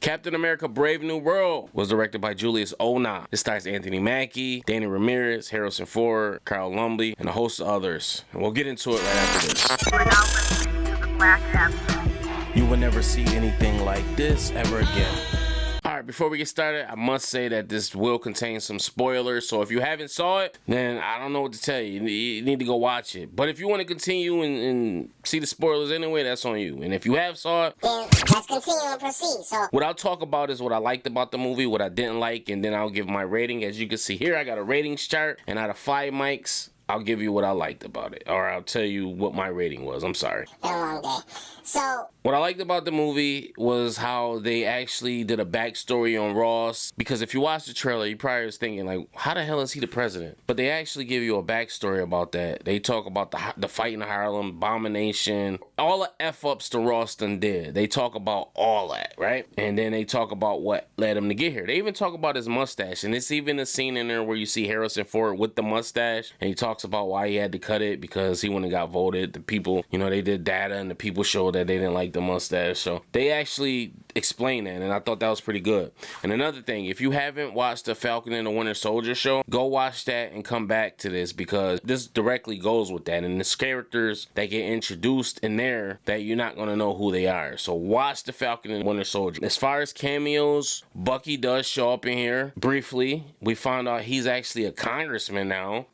Captain America Brave New World was directed by Julius Onah. It stars Anthony Mackie, Danny Ramirez, Harrison Ford, Kyle Lumley, and a host of others. And we'll get into it right after this. We're now listening to the CashApp. You will never see anything like this ever again. Alright, before we get started, I must say that this will contain some spoilers, so if you haven't saw it, then I don't know what to tell you. You need to go watch it. But if you want to continue and see the spoilers anyway, that's on you. And if you have saw it, then let's continue and proceed. So what I'll talk about is what I liked about the movie, what I didn't like, and then I'll give my rating. As you can see here, I got a ratings chart, and out of 5 mics, I'll give you what I liked about it, or I'll tell you what my rating was. I'm sorry. been a long day. So What I liked about the movie was how they actually did a backstory on Ross. Because if you watch the trailer, you probably was thinking, like, how the hell is he the president? But they actually give you a backstory about that. They talk about the fight in Harlem, Abomination, all the F-ups to Ross done did. They talk about all that, right? And then they talk about what led him to get here. They even talk about his mustache. And it's even a scene in there where you see Harrison Ford with the mustache. And he talks about why he had to cut it because he wouldn't have got voted. The people, you know, they did data and the people showed that they didn't like the mustache. So they actually explain that, and I thought that was pretty good. And another thing, if you haven't watched the Falcon and the Winter Soldier show, go watch that and come back to this, because this directly goes with that. And there's characters that get introduced in there that you're not going to know who they are. So watch the Falcon and Winter Soldier. As far as cameos, Bucky does show up in here briefly. We found out he's actually a congressman now.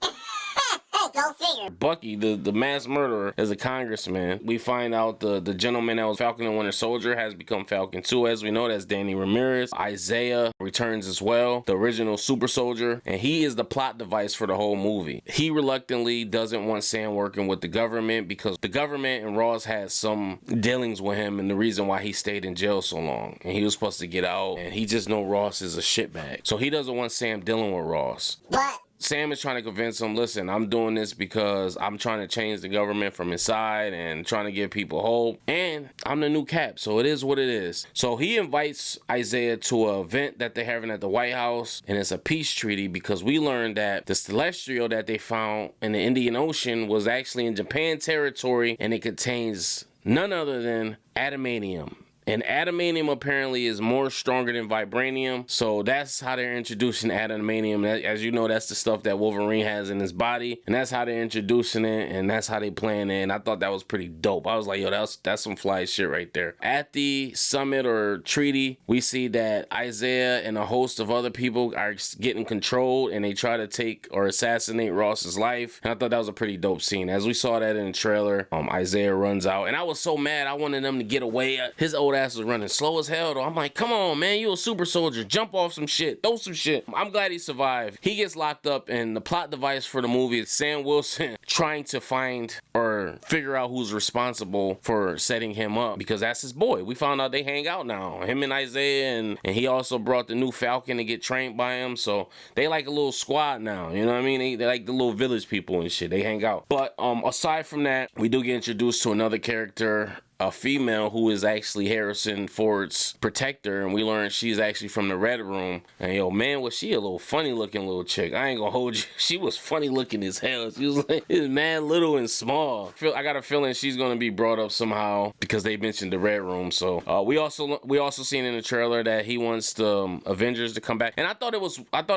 go figure. Bucky, the mass murderer, is a congressman. We find out the gentleman that was Falcon and Winter Soldier has become Falcon 2. As we know, that's Danny Ramirez. Isaiah returns as well, the original super soldier, and he is the plot device for the whole movie. He reluctantly doesn't want Sam working with the government because the government and Ross had some dealings with him, and the reason why he stayed in jail so long. And he was supposed to get out, and he just know Ross is a shitbag. So he doesn't want Sam dealing with Ross. But Sam is trying to convince him, listen, I'm doing this because I'm trying to change the government from inside and trying to give people hope. And I'm the new Cap, so it is what it is. So he invites Isaiah to an event that they're having at the White House, and it's a peace treaty because we learned that the celestial that they found in the Indian Ocean was actually in Japan territory, and it contains none other than adamantium. And adamantium apparently is more stronger than vibranium. So that's how they're introducing adamantium. As you know, that's the stuff that Wolverine has in his body. And that's how they're introducing it. And that's how they plan it. And I thought that was pretty dope. I was like, yo, that's some fly shit right there. At the summit or treaty, we see that Isaiah and a host of other people are getting controlled. And they try to take or assassinate Ross's life. And I thought that was a pretty dope scene. As we saw that in the trailer, Isaiah runs out. And I was so mad. I wanted them to get away. His old ass was running slow as hell though. I'm like, come on, man, you a super soldier. Jump off some shit. Throw some shit. I'm glad he survived. He gets locked up, and the plot device for the movie is Sam Wilson trying to find or figure out who's responsible for setting him up, because that's his boy. We found out they hang out now. Him and Isaiah, and he also brought the new Falcon to get trained by him. So they like a little squad now. You know what I mean? They like the little village people and shit. They hang out. But aside from that, we do get introduced to another character, a female who is actually Harrison Ford's protector, and we learned she's actually from the Red Room. And yo, man, was she a little funny looking little chick. I ain't gonna hold you. She was funny looking as hell. She was like, it's mad little and small. I got a feeling she's gonna be brought up somehow because they mentioned the Red Room. So we also seen in the trailer that he wants the Avengers to come back. And I thought it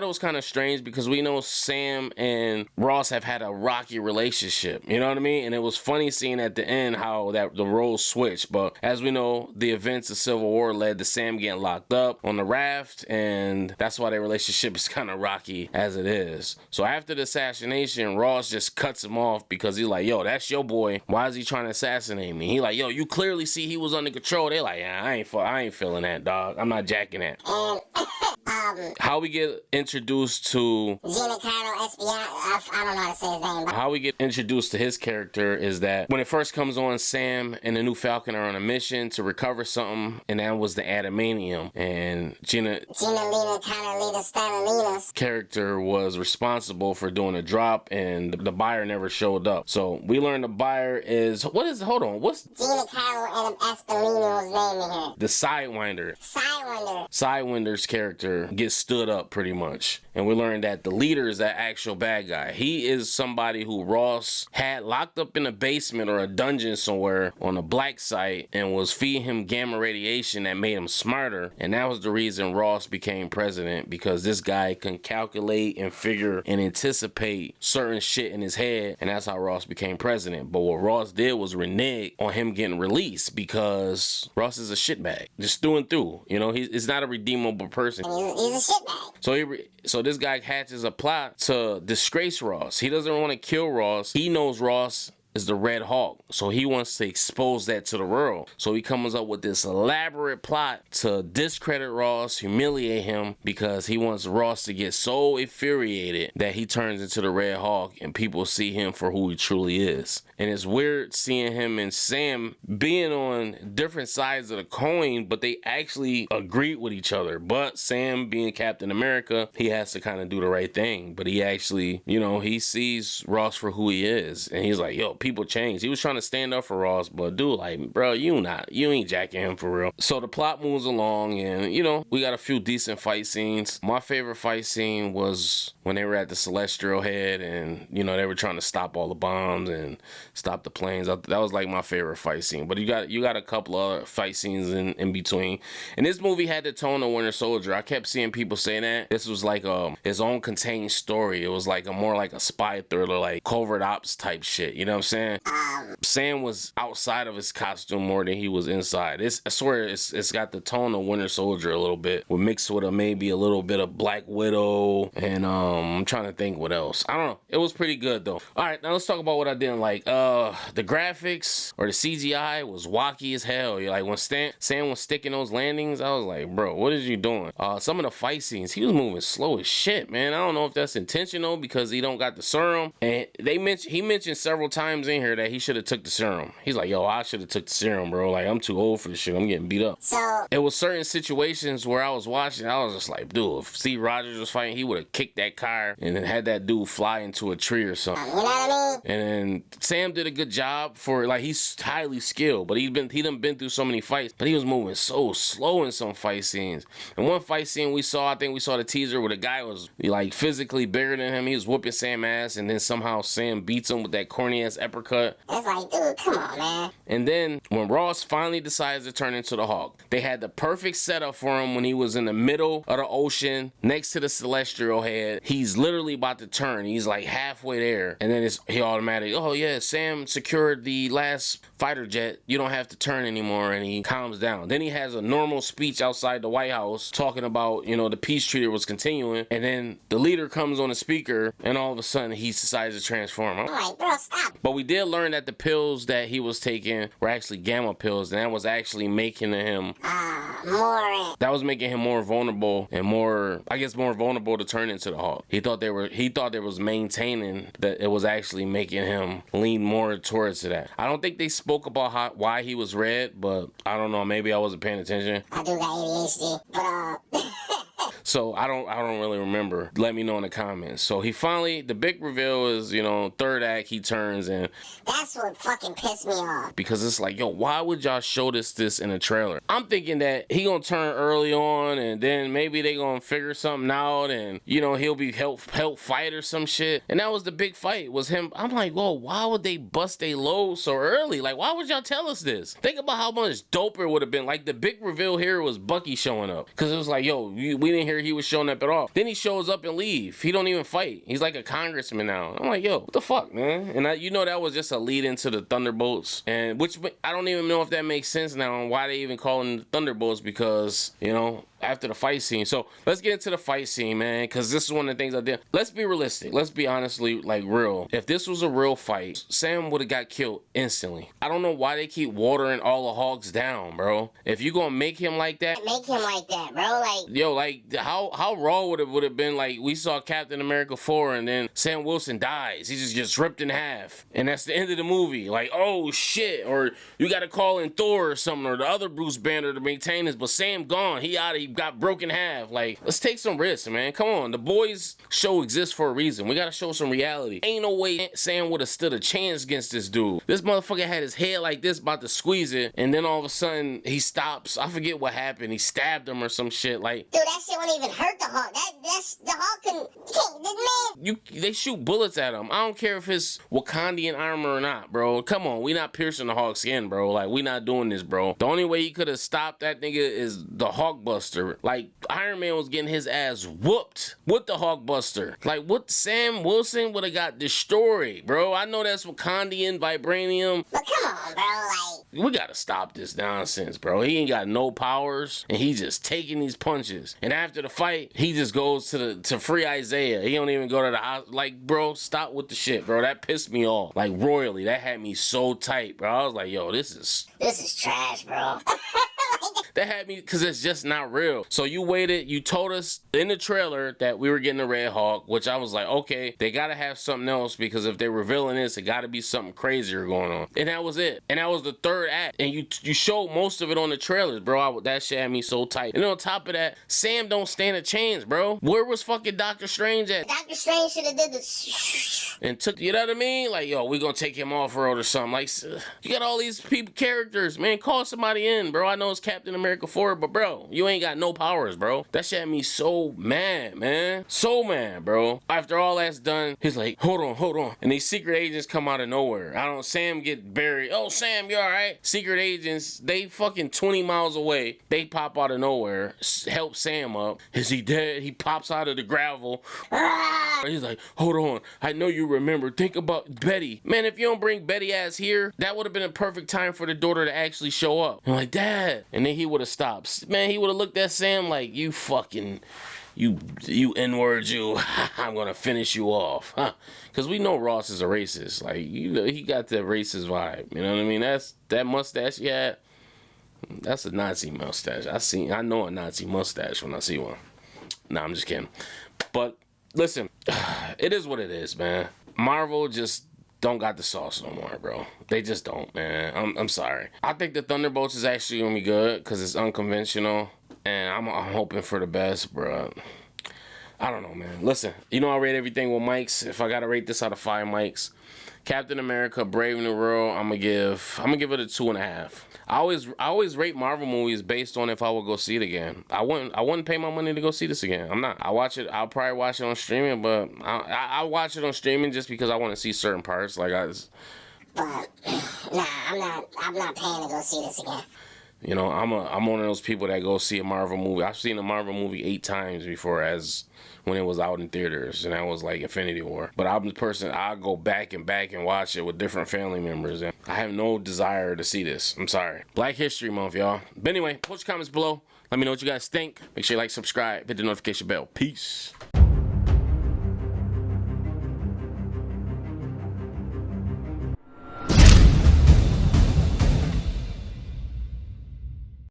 was kind of strange because we know Sam and Ross have had a rocky relationship. You know what I mean? And it was funny seeing at the end how that the roles switch. But as we know, the events of Civil War led to Sam getting locked up on the raft, and that's why their relationship is kind of rocky as it is. So after the assassination, Ross just cuts him off because he's like, yo, that's your boy. Why is he trying to assassinate me? He like, yo, you clearly see he was under control. They like, yeah, I ain't feeling that, dog. I'm not jacking that. How we get introduced to Giancarlo Esposito, I don't know how to say his name. But how we get introduced to his character is that when it first comes on, Sam and the new Falcon are on a mission to recover something, and that was the adamantium. And Gina Carolina's character was responsible for doing a drop, and the buyer never showed up. So we learned the buyer is what's Giancarlo Esposito's name in here? The Sidewinder. Sidewinder. Sidewinder's character other get stood up pretty much. And we learned that the leader is that actual bad guy. He is somebody who Ross had locked up in a basement or a dungeon somewhere on a black site and was feeding him gamma radiation that made him smarter. And that was the reason Ross became president, because this guy can calculate and figure and anticipate certain shit in his head. And that's how Ross became president. But what Ross did was renege on him getting released, because Ross is a shitbag, just through and through. You know, he's not a redeemable person. He's a shitbag. So this guy hatches a plot to disgrace Ross. He doesn't want to kill Ross. He knows Ross is the Red Hawk, so he wants to expose that to the world. So he comes up with this elaborate plot to discredit Ross, humiliate him, because he wants Ross to get so infuriated that he turns into the Red Hawk and people see him for who he truly is. And it's weird seeing him and Sam being on different sides of the coin, but they actually agreed with each other. But Sam, being Captain America, he has to kind of do the right thing. But he actually, you know, he sees Ross for who he is, and he's like, yo, people change. He was trying to stand up for Ross, but dude, like, bro, you ain't jacking him for real. So the plot moves along, and you know, we got a few decent fight scenes. My favorite fight scene was when they were at the Celestial Head, and you know, they were trying to stop all the bombs and stop the planes. That was like my favorite fight scene. But you got a couple other fight scenes in between. And this movie had the tone of Winter Soldier. I kept seeing people saying that this was like his own contained story. It was like more like a spy thriller, like covert ops type shit. You know what I'm saying? Sam was outside of his costume more than he was inside. I swear it's got the tone of Winter Soldier a little bit, with mixed with maybe a little bit of Black Widow, and I'm trying to think what else. I don't know. It was pretty good though. All right, now let's talk about what I didn't like. The graphics or the CGI was wacky as hell. Like when Sam was sticking those landings, I was like, bro, what is you doing? Some of the fight scenes, he was moving slow as shit, man. I don't know if that's intentional because he don't got the serum. And he mentioned several times in here that he should have took the serum. He's like, yo, I should have took the serum, bro. Like, I'm too old for this shit. I'm getting beat up. So it was certain situations where I was watching, I was just like, dude, if Steve Rogers was fighting, he would have kicked that car and then had that dude fly into a tree or something. you know what I mean? And then Sam did a good job for, like, he's highly skilled, but he done been through so many fights, but he was moving so slow in some fight scenes. And one fight scene I think we saw the teaser where the guy was like physically bigger than him. He was whooping Sam ass, and then somehow Sam beats him with that corny ass uppercut. It's like, dude, come on, man. And then when Ross finally decides to turn into the Hawk, they had the perfect setup for him when he was in the middle of the ocean next to the Celestial Head. He's literally about to turn. He's like halfway there, and then he automatically, oh yeah, Sam secured the last fighter jet. You don't have to turn anymore, and he calms down. Then he has a normal speech outside the White House talking about, you know, the peace treaty was continuing, and then the leader comes on the speaker, and all of a sudden he decides to transform. I'm like, bro, stop. But we did learn that the pills that he was taking were actually gamma pills, and that was actually making him more vulnerable and more vulnerable to turn into the Hawk. He thought they was maintaining that, it was actually making him lean more towards that. I don't think they spoke about why he was red, but I don't know, maybe I wasn't paying attention. I do got ADHD, but So I don't really remember. Let me know in the comments. So the big reveal is, you know, third act, he turns, and that's what fucking pissed me off. Because it's like, yo, why would y'all show this in a trailer? I'm thinking that he gonna turn early on, and then maybe they gonna figure something out, and you know, he'll be help fight or some shit. And that was the big fight, was him. I'm like, whoa, why would they bust a load so early? Like, why would y'all tell us this? Think about how much doper it would have been. Like, the big reveal here was Bucky showing up, because it was like, yo, we didn't hear he was showing up at all. Then he shows up and leave. He don't even fight. He's like a congressman now. I'm like, yo, what the fuck, man? And you know, that was just a lead into the Thunderbolts, and which I don't even know if that makes sense now on why they even call them the Thunderbolts, because, you know, after the fight scene. So let's get into the fight scene, man, because this is one of the things I did. Let's be realistic. Let's be honestly, like, real. If this was a real fight, Sam would have got killed instantly. I don't know why they keep watering all the Hawks down, bro. If you gonna make him like that, make him like that, bro. Like, yo, like, how raw would have been, like, we saw Captain America 4 and then Sam Wilson dies. He just gets ripped in half, and that's the end of the movie. Like, oh shit. Or you gotta call in Thor or something, or the other Bruce Banner to maintain this, but Sam gone. He out of, he got broken in half. Like, let's take some risks, man. Come on, the boys show exists for a reason. We gotta show some reality. Ain't no way Sam would have stood a chance against this dude. This motherfucker had his head like this, about to squeeze it, and then all of a sudden he stops. I forget what happened. He stabbed him or some shit. Like, dude, that shit won't even hurt the Hawk. That's the Hawk man. They shoot bullets at him. I don't care if it's Wakandian armor or not, bro. Come on, we not piercing the Hawk's skin, bro. Like, we not doing this, bro. The only way he could have stopped that nigga is the Hawkbuster. Like, Iron Man was getting his ass whooped with the Hawkbuster. Like, what? Sam Wilson would have got destroyed, bro. I know that's Wakandian vibranium. But come on, bro. Like, we gotta stop this nonsense, bro. He ain't got no powers, and he's just taking these punches. And after the fight, he just goes to free Isaiah. He don't even go to the hospital. Like, bro, stop with the shit, bro. That pissed me off. Like, royally. That had me so tight, bro. I was like, yo, this is trash, bro. That had me, because it's just not real. So you waited, you told us in the trailer that we were getting a Red Hawk, which I was like, okay, they gotta have something else, because if they're revealing this, it gotta be something crazier going on. And that was it. And that was the third act. And you showed most of it on the trailers, bro. That shit had me so tight. And on top of that, Sam don't stand a chance, bro. Where was fucking Doctor Strange at? Doctor Strange should have did this. And took, you know what I mean? Like, yo, we gonna take him off road or something. Like, you got all these characters, man. Call somebody in, bro. I know it's Captain America 4, but bro, you ain't got no powers, bro. That shit had me so mad, man. So mad, bro. After all that's done, he's like, hold on. And these secret agents come out of nowhere. Sam get buried. Oh, Sam, you all right? Secret agents, they fucking 20 miles away. They pop out of nowhere, help Sam up. Is he dead? He pops out of the gravel. He's like, hold on. I know you remember. Think about Betty. Man, if you don't bring Betty ass here, that would have been a perfect time for the daughter to actually show up. I'm like, Dad. And then he would have stopped. Man, he would have looked at Sam like, you fucking, you N-word you. I'm gonna finish you off. Huh? Because we know Ross is a racist. Like, you know, he got that racist vibe. You know what I mean? That mustache he had. That's a Nazi mustache. I know a Nazi mustache when I see one. Nah, I'm just kidding. But listen, it is what it is, man. Marvel just don't got the sauce no more, bro. They just don't, man. I'm sorry. I think the Thunderbolts is actually gonna be good because it's unconventional, and I'm hoping for the best, bro. I don't know, man. Listen, you know I rate everything with mics. If I gotta rate this out of 5 mics, Captain America: Brave New World, I'm gonna give it a 2.5. I always rate Marvel movies based on if I would go see it again. I wouldn't pay my money to go see this again. I'm not. I'll probably watch it on streaming, but I watch it on streaming just because I want to see certain parts. Like But nah, I'm not paying to go see this again. You know, I'm one of those people that go see a Marvel movie. I've seen a Marvel movie 8 times before, as when it was out in theaters, and that was like Infinity War. But I'm the person, I go back and watch it with different family members, and I have no desire to see this. I'm sorry. Black History Month, y'all. But anyway, post your comments below. Let me know what you guys think. Make sure you like, subscribe, hit the notification bell. Peace.